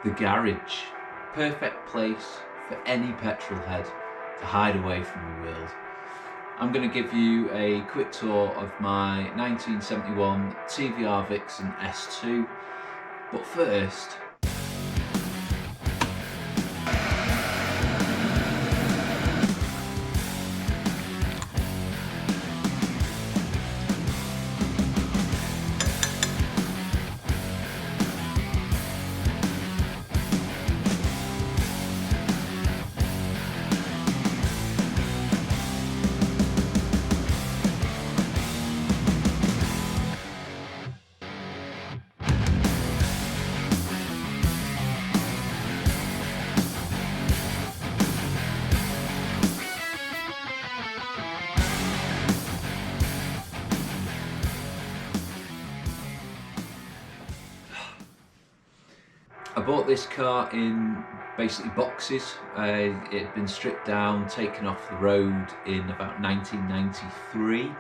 The garage. Perfect place for any petrol head to hide away from the world. I'm going to give you a quick tour of my 1971 TVR Vixen S2, but first, I bought this car in basically boxes. It had been stripped down, taken off the road in about 1993.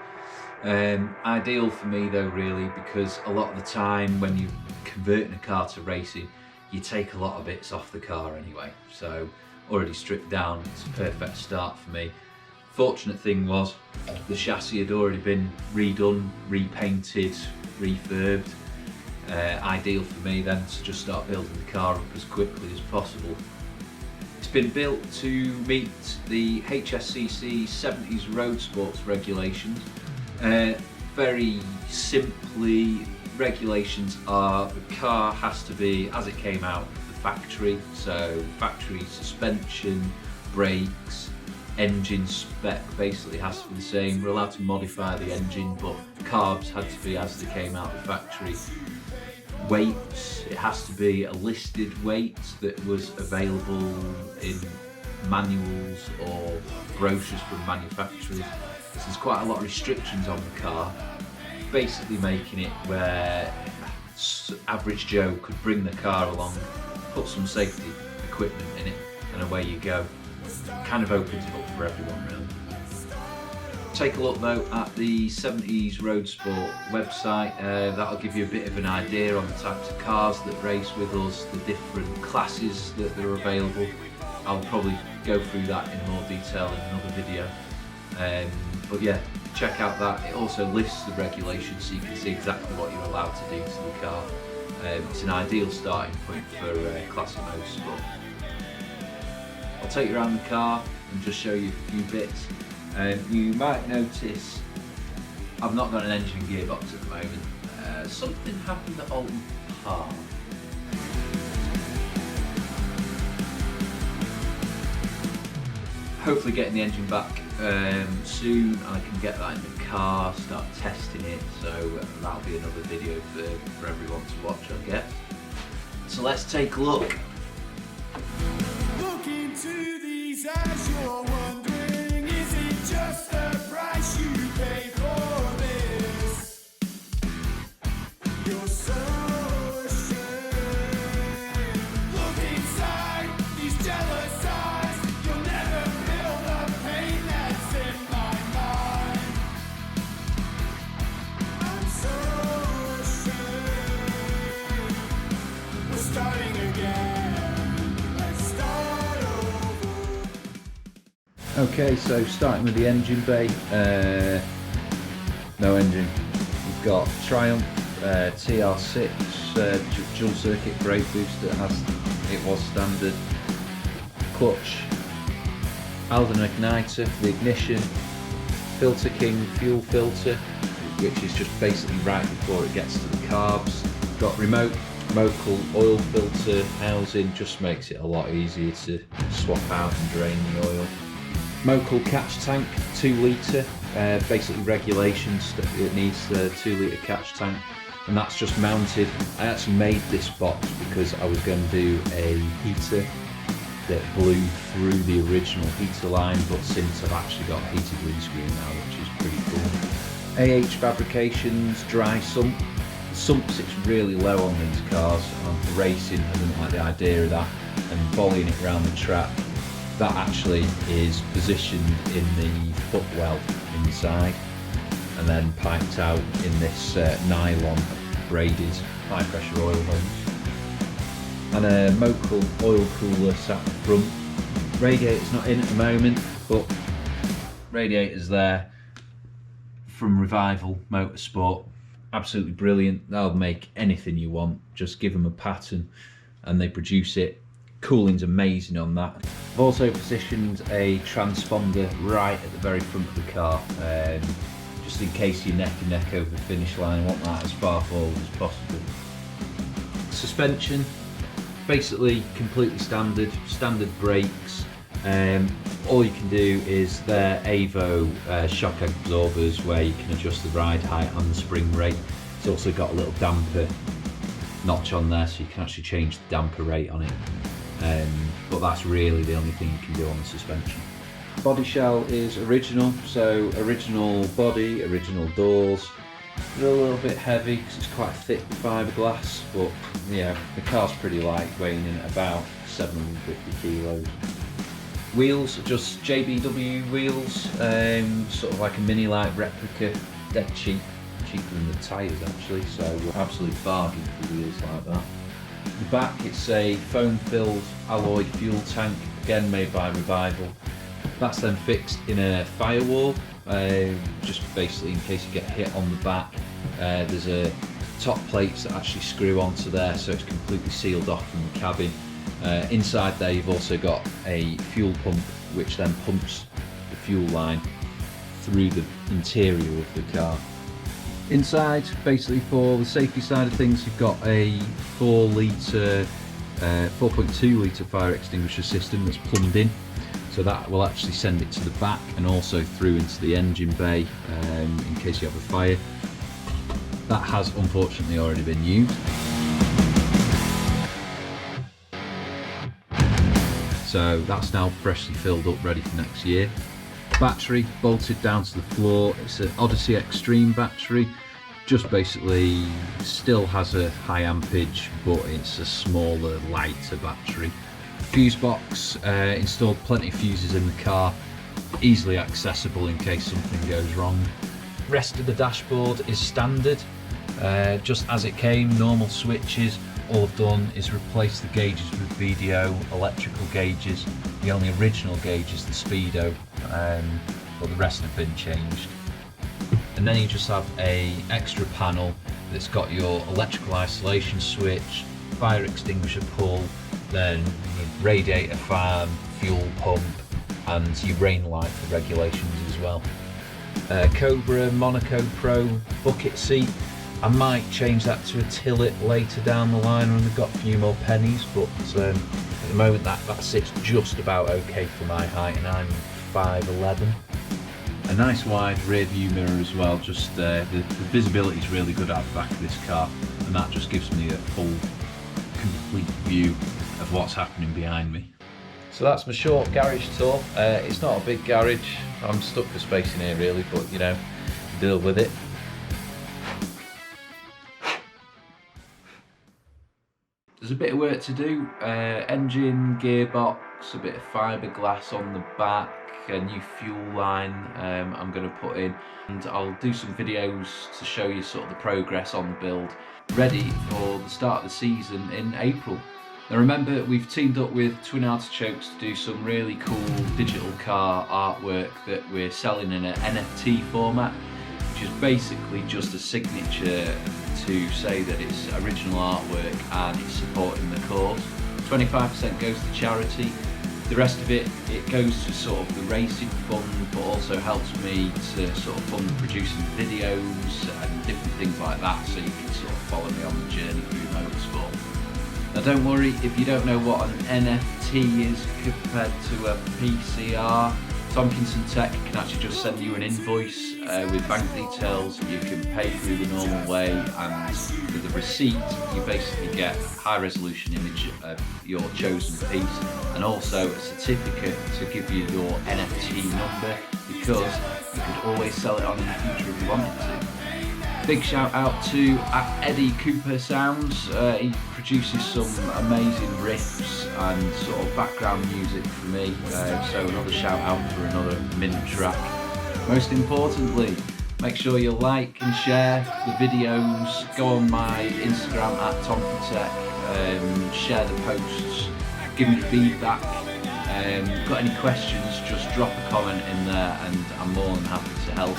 Ideal for me though really, because a lot of the time when you're converting a car to racing, you take a lot of bits off the car anyway. So already stripped down, it's a perfect start for me. Fortunate thing was the chassis had already been redone, repainted, refurbed. Ideal for me then to just start building the car up as quickly as possible. It's been built to meet the HSCC 70s road sports regulations. Very simply, regulations are the car has to be as it came out of the factory, so factory suspension, brakes, engine spec basically has to be the same. We're allowed to modify the engine, but carbs had to be as they came out of the factory. Weights, it has to be a listed weight that was available in manuals or brochures from manufacturers. So there's quite a lot of restrictions on the car, basically making it where average Joe could bring the car along, put some safety equipment in it, and away you go. Kind of opens it up for everyone really. Take a look though at the 70s Road Sport website. That'll give you a bit of an idea on the types of cars that race with us, the different classes that are available. I'll probably go through that in more detail in another video. But yeah, check out that. It also lists the regulations so you can see exactly what you're allowed to do to the car. It's an ideal starting point for classic motorsport. I'll take you around the car and just show you a few bits. You might notice I've not got an engine gearbox at the moment. Something happened at Alton Park. Hopefully getting the engine back soon, and I can get that in the car, start testing it, so that'll be another video for everyone to watch, I guess. So let's take a look. Look into these eyes, you're wondering, is it just the price you pay for this? You're so ashamed. Look inside these jealous eyes, you'll never feel the pain that's in my mind. I'm so ashamed. We're starting again. Let's start over. Okay, so starting with the engine bay, no engine. We've got Triumph TR6 dual circuit brake booster, it was standard. Clutch, Alden igniter for the ignition, Filter King fuel filter, which is just basically right before it gets to the carbs. Got remote Mocal oil filter housing, just makes it a lot easier to swap out and drain the oil. Mocal catch tank, 2 litre, basically regulations that it needs a 2 litre catch tank, and that's just mounted. I actually made this box because I was going to do a heater that blew through the original heater line, but since I've actually got a heated windscreen now, which is pretty cool. AH Fabrications dry sump. The sump sits really low on these cars, and for racing I didn't like the idea of that, and volleying it around the track. That actually is positioned in the footwell inside and then piped out in this nylon braided high pressure oil hose. and a Mocal oil cooler sat in front. Radiator's not in at the moment, but radiator's there from Revival Motorsport. Absolutely brilliant. They'll make anything you want. Just give them a pattern and they produce it. Cooling's amazing on that. I've also positioned a transponder right at the very front of the car, just in case you're neck and neck over the finish line. I want that as far forward as possible. Suspension, basically completely standard brakes. All you can do is their Evo shock absorbers where you can adjust the ride height and the spring rate. It's also got a little damper notch on there, so you can actually change the damper rate on it. But that's really the only thing you can do on the suspension. Body shell is original, so original body, original doors. They're a little bit heavy because it's quite thick fiberglass, but yeah, the car's pretty light, weighing in at about 750 kilos. Wheels are just JBW wheels, sort of like a mini light replica, dead cheap, cheaper than the tyres actually, so absolute bargain for wheels like that. The back, it's a foam-filled alloy fuel tank, again made by Revival. That's then fixed in a firewall, just basically in case you get hit on the back. There's a top plates that actually screw onto there, so it's completely sealed off from the cabin. Inside there you've also got a fuel pump which then pumps the fuel line through the interior of the car. Inside, basically for the safety side of things, you've got a 4.2 litre fire extinguisher system that's plumbed in, so that will actually send it to the back and also through into the engine bay in case you have a fire. That has unfortunately already been used. So that's now freshly filled up, ready for next year. Battery bolted down to the floor. It's an Odyssey Extreme battery. Just basically still has a high ampage, but it's a smaller, lighter battery. Fuse box, installed plenty of fuses in the car, easily accessible in case something goes wrong. Rest of the dashboard is standard, just as it came, normal switches. All I've done is replace the gauges with VDO electrical gauges. The only original gauge is the Speedo, but the rest have been changed. And then you just have a extra panel that's got your electrical isolation switch, fire extinguisher pull, then radiator fan, fuel pump, and your rain light for regulations as well. Cobra Monaco Pro bucket seat. I might change that to a Tillet later down the line when we've got a few more pennies, but at the moment that sits just about okay for my height, and I'm 5'11". A nice wide rear view mirror as well, just the visibility is really good out the back of this car, and that just gives me a full, complete view of what's happening behind me. So that's my short garage tour. It's not a big garage, I'm stuck for space in here really, but you know, deal with it. There's a bit of work to do, engine, gearbox, a bit of fiberglass on the back, a new fuel line I'm going to put in, and I'll do some videos to show you sort of the progress on the build, ready for the start of the season in April. Now remember, we've teamed up with Twin Artichokes to do some really cool digital car artwork that we're selling in an NFT format, which is basically just a signature to say that it's original artwork and it's supporting the cause. 25% goes to charity. The rest of it goes to sort of the racing fund, but also helps me to sort of fund producing videos and different things like that, so you can sort of follow me on the journey through motorsport. Now don't worry if you don't know what an NFT is compared to a PCR. Tomkinson Tech can actually just send you an invoice with bank details. You can pay through the normal way, and with the receipt you basically get a high resolution image of your chosen piece, and also a certificate to give you your NFT number, because you could always sell it on in the future if you wanted to. Big shout out to Eddie Cooper Sounds. He produces some amazing riffs and sort of background music for me, so another shout out for another min track. Most importantly, make sure you like and share the videos. Go on my Instagram at TomkinTech share the posts, give me feedback. Got any questions, just drop a comment in there and I'm more than happy to help.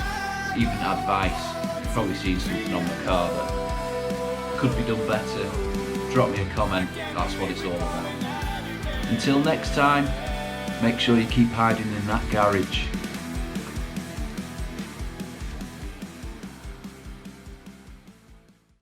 Even advice. You've probably seen something on the car that could be done better. Drop me a comment, that's what it's all about. Until next time, make sure you keep hiding in that garage.